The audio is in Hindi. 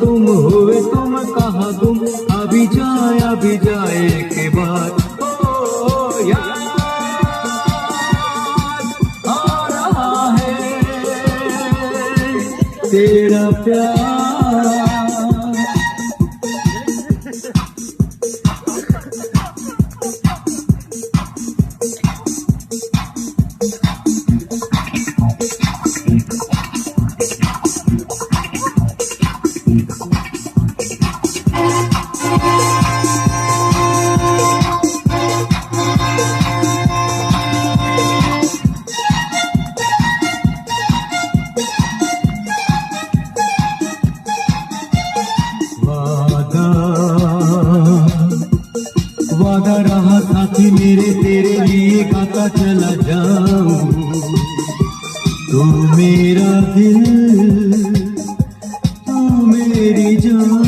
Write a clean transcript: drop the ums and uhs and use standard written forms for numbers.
तुम हुए तुम कहाँ तुम, अभी जाए के बाद ओ याद आ रहा है तेरा प्यार। वादा रहा साथी मेरे तेरे लिए गाता चला जाऊं, तू मेरा दिल तू मेरी जान।